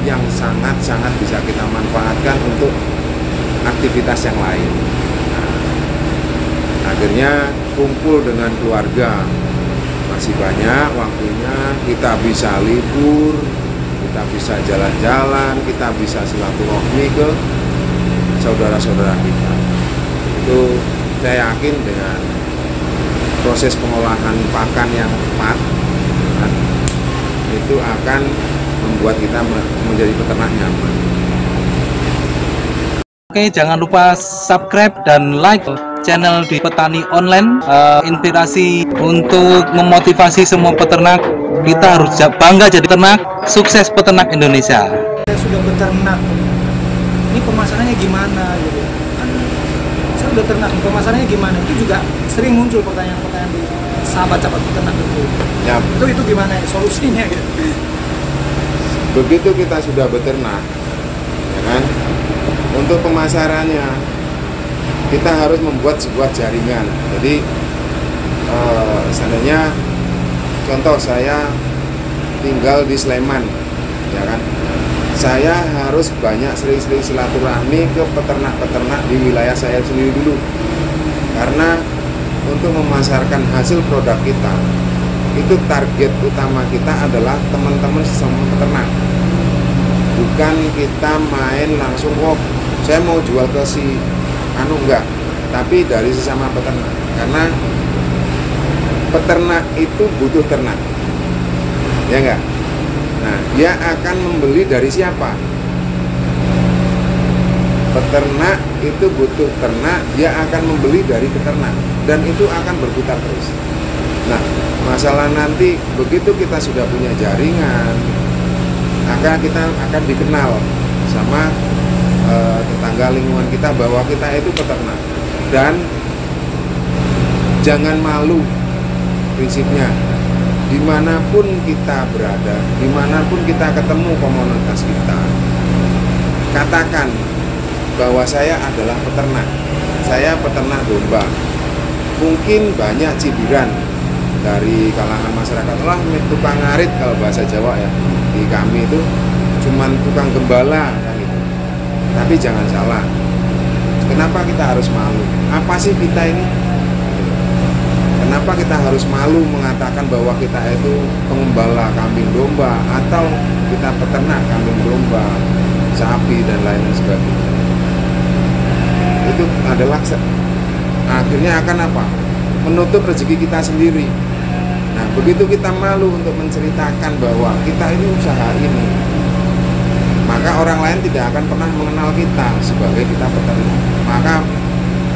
yang sangat-sangat bisa kita manfaatkan untuk aktivitas yang lain. Nah, akhirnya kumpul dengan keluarga, masih banyak waktunya, kita bisa libur, kita bisa jalan-jalan, kita bisa silaturahmi ke saudara-saudara kita. Itu saya yakin dengan proses pengolahan pakan yang tepat, itu akan membuat kita menjadi peternak nyaman. Oke, jangan lupa subscribe dan like channel di Petani Online. Inspirasi untuk memotivasi semua peternak. Kita harus bangga jadi ternak, sukses peternak Indonesia. Saya sudah beternak, ini pemasarannya gimana gitu kan? Saya udah ternak, pemasarannya gimana? Itu juga sering muncul pertanyaan-pertanyaan di sahabat-sahabat peternak itu. Ya. Itu gimana solusinya gitu? Begitu kita sudah beternak, ya kan? Untuk pemasarannya kita harus membuat sebuah jaringan. Jadi seandainya contoh saya tinggal di Sleman, ya kan? Saya harus banyak sering-sering silaturahmi ke peternak-peternak di wilayah saya sendiri dulu. Karena untuk memasarkan hasil produk kita, itu target utama kita adalah teman-teman sesama peternak. Bukan kita main langsung, oh saya mau jual ke si enggak, tapi dari sesama peternak. Karena peternak itu butuh ternak, ya enggak? Nah, dia akan membeli dari siapa? Peternak itu butuh ternak, dia akan membeli dari peternak, dan itu akan berputar terus. Nah, masalah nanti begitu kita sudah punya jaringan, maka kita akan dikenal sama tetangga lingkungan kita bahwa kita itu peternak. Dan jangan malu, prinsipnya dimanapun kita berada, dimanapun kita ketemu komunitas kita, katakan bahwa saya adalah peternak, saya peternak domba. Mungkin banyak cibiran dari kalangan masyarakat, lah tukang ngarit kalau bahasa Jawa ya, di kami itu cuman tukang gembala kan gitu. Tapi jangan salah, kenapa kita harus malu? Apa sih kita ini? Kenapa kita harus malu mengatakan bahwa kita itu pengembala kambing domba atau kita peternak kambing domba, sapi dan lain sebagainya? Itu adalah akhirnya akan apa? Menutup rezeki kita sendiri. Nah, begitu kita malu untuk menceritakan bahwa kita ini usaha ini, maka orang lain tidak akan pernah mengenal kita sebagai kita peternak. Maka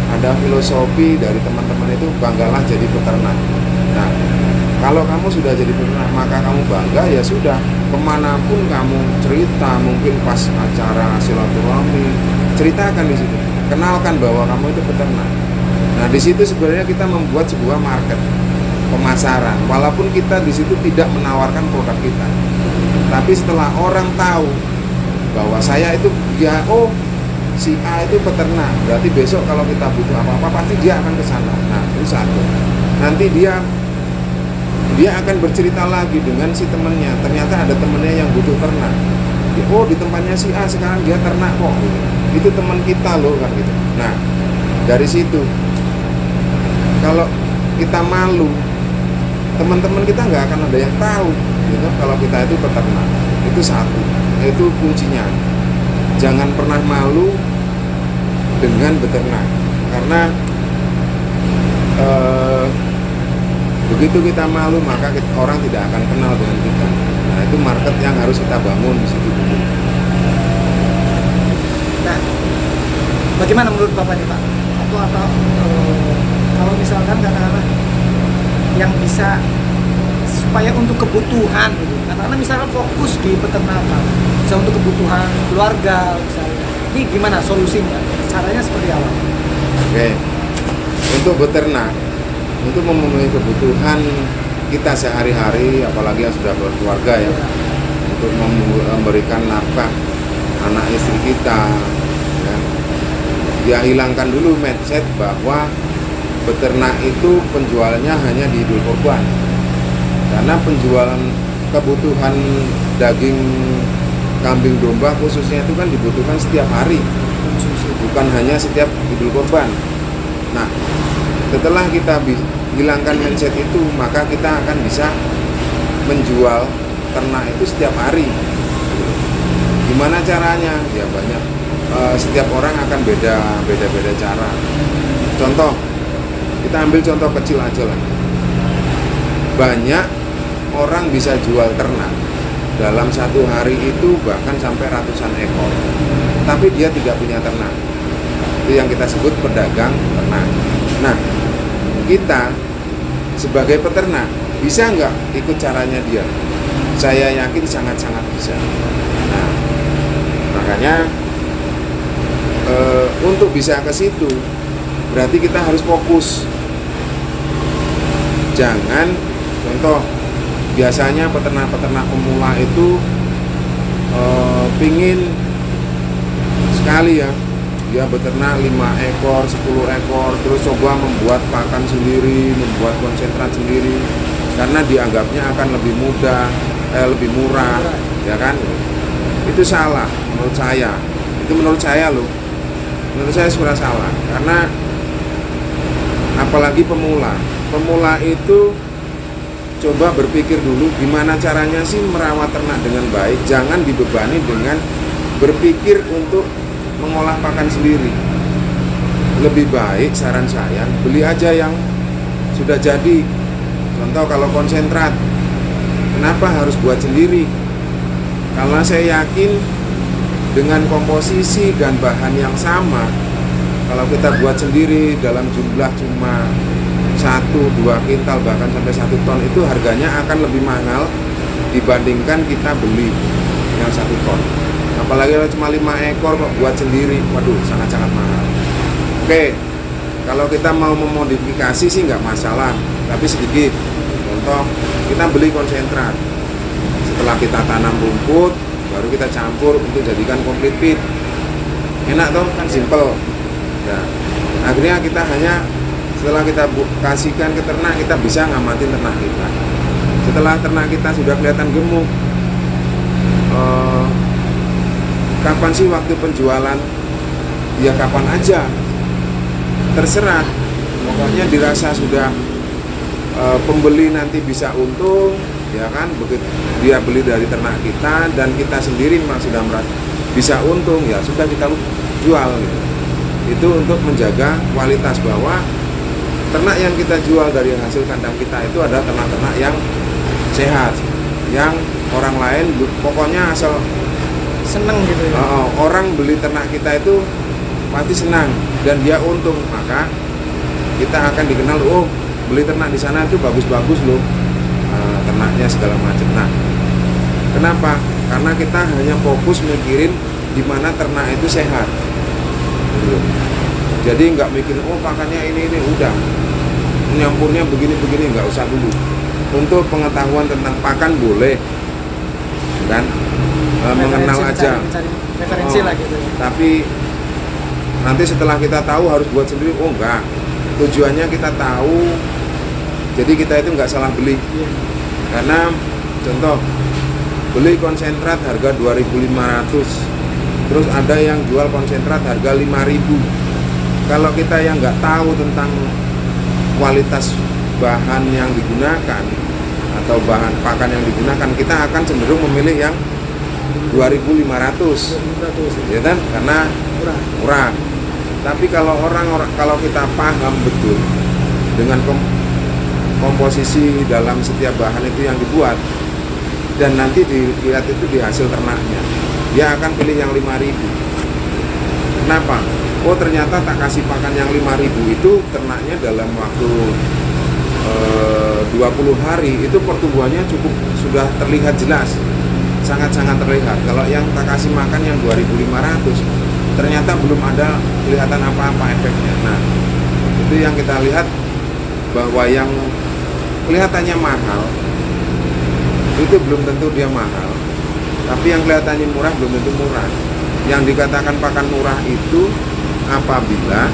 ada filosofi dari teman-teman itu, banggalah jadi peternak. Nah, kalau kamu sudah jadi peternak, maka kamu bangga, ya sudah, kemanapun kamu cerita, mungkin pas acara silaturahmi, ceritakan di situ, kenalkan bahwa kamu itu peternak. Nah, di situ sebenarnya kita membuat sebuah market, pemasaran, walaupun kita di situ tidak menawarkan produk kita, tapi setelah orang tahu bahwa saya itu, ya oh si A itu peternak, berarti besok kalau kita butuh apa-apa pasti dia akan ke sana. Nah, itu satu. Nanti dia akan bercerita lagi dengan si temannya, ternyata ada temannya yang butuh ternak. Oh, di tempatnya si A sekarang dia ternak kok gitu. Itu teman kita loh kan gitu. Nah, dari situ kalau kita malu, teman-teman kita nggak akan ada yang tahu gitu, kalau kita itu peternak. Itu satu, itu kuncinya. Jangan pernah malu dengan beternak, karena begitu kita malu maka orang tidak akan kenal dengan kita. Nah, itu market yang harus kita bangun di situ dulu. Nah, bagaimana menurut Bapak nih Pak? Atau kalau misalkan katakanlah yang bisa supaya untuk kebutuhan gitu, karena misalkan fokus di peternakan, bisa untuk kebutuhan keluarga misalnya, ini gimana solusinya? Caranya seperti apa? Oke, untuk beternak, untuk memenuhi kebutuhan kita sehari-hari, apalagi yang sudah berkeluarga ya, untuk memberikan nafkah anak istri kita, ya hilangkan dulu mindset bahwa beternak itu penjualannya hanya di Idul Kurban. Karena penjualan kebutuhan daging kambing domba khususnya itu kan dibutuhkan setiap hari, bukan hanya setiap Idul Kurban. Nah, setelah kita hilangkan mindset itu, maka kita akan bisa menjual ternak itu setiap hari. Gimana caranya? Ya banyak, setiap orang akan beda cara. Contoh, kita ambil contoh kecil aja lah. Banyak orang bisa jual ternak dalam satu hari itu bahkan sampai ratusan ekor, tapi dia tidak punya ternak. Itu yang kita sebut pedagang ternak. Nah, kita sebagai peternak bisa nggak ikut caranya dia? Saya yakin sangat-sangat bisa. Nah, makanya untuk bisa ke situ berarti kita harus fokus. Jangan, contoh, biasanya peternak-peternak pemula itu pingin sekali ya, dia beternak 5 ekor, 10 ekor, terus coba membuat pakan sendiri, membuat konsentrat sendiri, karena dianggapnya akan lebih mudah, lebih murah, ya kan? Itu salah menurut saya. Itu menurut saya loh. Menurut saya sudah salah, karena apalagi pemula itu coba berpikir dulu gimana caranya sih merawat ternak dengan baik. Jangan dibebani dengan berpikir untuk mengolah pakan sendiri. Lebih baik saran saya beli aja yang sudah jadi. Contoh kalau konsentrat, kenapa harus buat sendiri? Karena saya yakin dengan komposisi dan bahan yang sama, kalau kita buat sendiri dalam jumlah cuma 1-2 kintal bahkan sampai 1 ton, itu harganya akan lebih mahal dibandingkan kita beli yang 1 ton. Apalagi kalau cuma 5 ekor kok buat sendiri, waduh sangat-sangat mahal. Oke, kalau kita mau memodifikasi sih nggak masalah, tapi sedikit. Contoh, kita beli konsentrat, setelah kita tanam rumput baru kita campur untuk jadikan complete feed. Enak toh, kan simple. Nah, akhirnya kita hanya setelah kita kasihkan ke ternak, kita bisa ngamatin ternak kita. Setelah ternak kita sudah kelihatan gemuk, kapan sih waktu penjualan? Ya kapan aja, terserah. Pokoknya dirasa sudah pembeli nanti bisa untung, ya kan? Begitu dia beli dari ternak kita dan kita sendiri memang sudah merasa bisa untung, ya sudah kita jual gitu. Itu untuk menjaga kualitas, bahwa ternak yang kita jual dari hasil kandang kita itu adalah ternak-ternak yang sehat, yang orang lain pokoknya asal seneng gitu ya. Orang beli ternak kita itu pasti senang dan dia untung, maka kita akan dikenal, oh beli ternak di sana itu bagus-bagus loh, ternaknya segala macam. Nah, kenapa? Karena kita hanya fokus mikirin di mana ternak itu sehat. Jadi nggak mikirin oh pakannya ini udah nyampurnya begini nggak usah dulu. Untuk pengetahuan tentang pakan boleh kan, mengenal aja referensi lah gitu. Tapi nanti setelah kita tahu harus buat sendiri, oh enggak, tujuannya kita tahu, jadi kita itu nggak salah beli. Karena contoh beli konsentrat harga 2.500, terus ada yang jual konsentrat harga 5.000. Kalau kita yang nggak tahu tentang kualitas bahan yang digunakan atau bahan pakan yang digunakan, kita akan cenderung memilih yang 2.500, ya kan? Karena murah. Tapi kalau kalau kita paham betul dengan komposisi dalam setiap bahan itu yang dibuat, dan nanti dilihat itu di hasil ternaknya, dia akan pilih yang 5.000. Kenapa? Oh ternyata tak kasih pakan yang 5.000 itu ternaknya dalam waktu 20 hari itu pertumbuhannya cukup sudah terlihat jelas, sangat-sangat terlihat. Kalau yang tak kasih makan yang 2.500 ternyata belum ada kelihatan apa-apa efeknya. Nah, itu yang kita lihat, bahwa yang kelihatannya mahal itu belum tentu dia mahal, tapi yang kelihatannya murah belum tentu murah. Yang dikatakan pakan murah itu apabila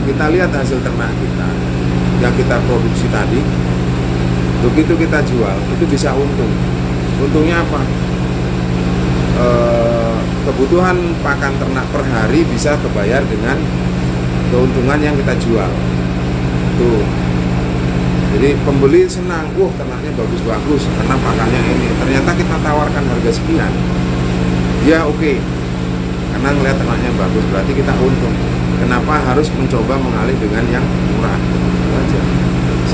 kita lihat hasil ternak kita yang kita produksi tadi, begitu kita jual itu bisa untung. Untungnya apa? kebutuhan pakan ternak per hari bisa kebayar dengan keuntungan yang kita jual. Tuh. Jadi pembeli senang, wah ternaknya bagus-bagus karena pakannya ini. Ternyata kita tawarkan harga sekian, dia oke. Karena ngelihat ternaknya bagus, berarti kita untung. Kenapa harus mencoba mengalih dengan yang murah? Itu aja.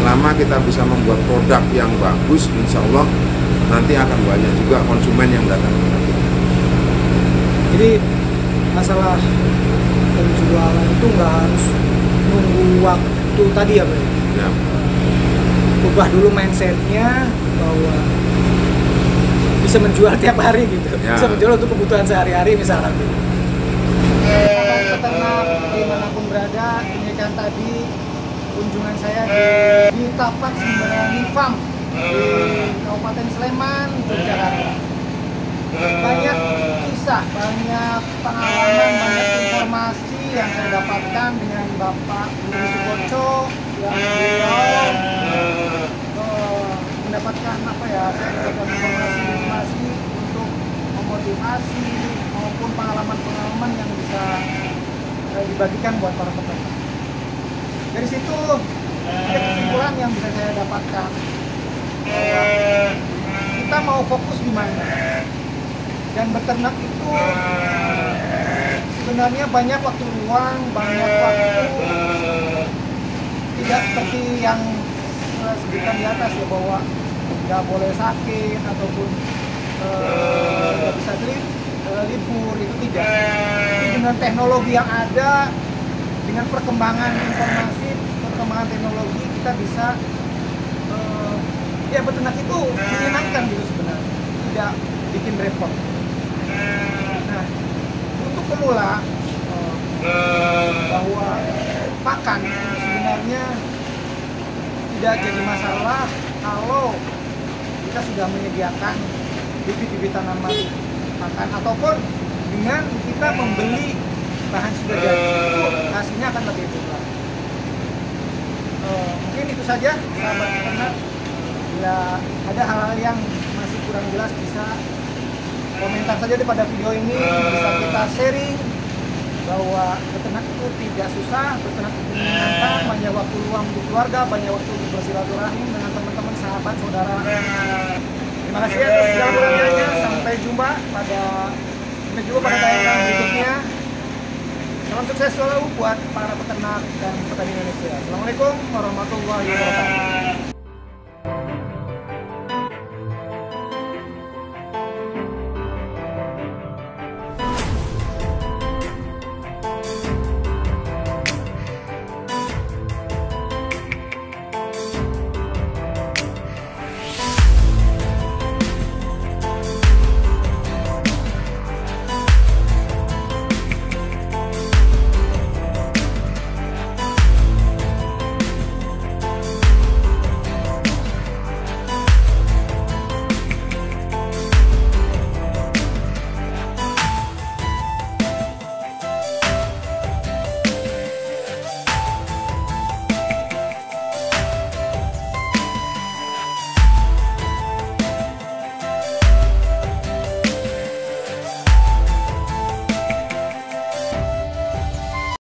Selama kita bisa membuat produk yang bagus, insya Allah nanti akan banyak juga konsumen yang datang. Jadi masalah penjualan itu nggak harus nunggu waktu tadi ya, Bro? Ya. Ubah dulu mindsetnya bahwa bisa menjual tiap hari gitu, Ya. bisa menjual untuk kebutuhan sehari-hari misalkan. Peternak dimanapun berada, ini kan tadi kunjungan saya di Tapak Sembrani Farm di Kabupaten Sleman, Yogyakarta. Banyak kisah, banyak pengalaman, banyak informasi yang saya dapatkan dengan Bapak Budi Sukoco yang beliau mendapatkan saya mendapatkan informasi untuk memotivasi maupun pengalaman-pengalaman yang bisa dibagikan buat para peternak. Dari situ ada kesimpulan yang bisa saya dapatkan bahwa kita mau fokus di mana. Dan beternak itu sebenarnya banyak waktu luang, banyak waktu, tidak seperti yang saya sebutkan di atas ya, bahwa nggak boleh sakit ataupun nggak bisa libur, itu tidak. Jadi dengan teknologi yang ada, dengan perkembangan informasi, perkembangan teknologi, kita bisa ya beternak itu menyenangkan gitu sebenarnya, tidak bikin repot. Nah, untuk pemula bahwa pakan itu sebenarnya tidak jadi masalah kalau kita sudah menyediakan bibit-bibit tanaman pakan, ataupun dengan kita membeli bahan sudah jadi, itu hasilnya akan lebih murah. Mungkin itu saja sahabat peternak. Bila ada hal-hal yang masih kurang jelas, bisa komentar saja pada video ini, bisa kita sharing bahwa beternak itu tidak susah, beternak itu menyenangkan, banyak waktu luang untuk keluarga, banyak waktu untuk bersilaturahim dengan teman-teman, sahabat, saudara. Terima kasih atas segala perhatiannya. Sampai jumpa pada tayangan berikutnya. Salam sukses selalu buat para peternak dan petani Indonesia. Assalamualaikum warahmatullahi wabarakatuh.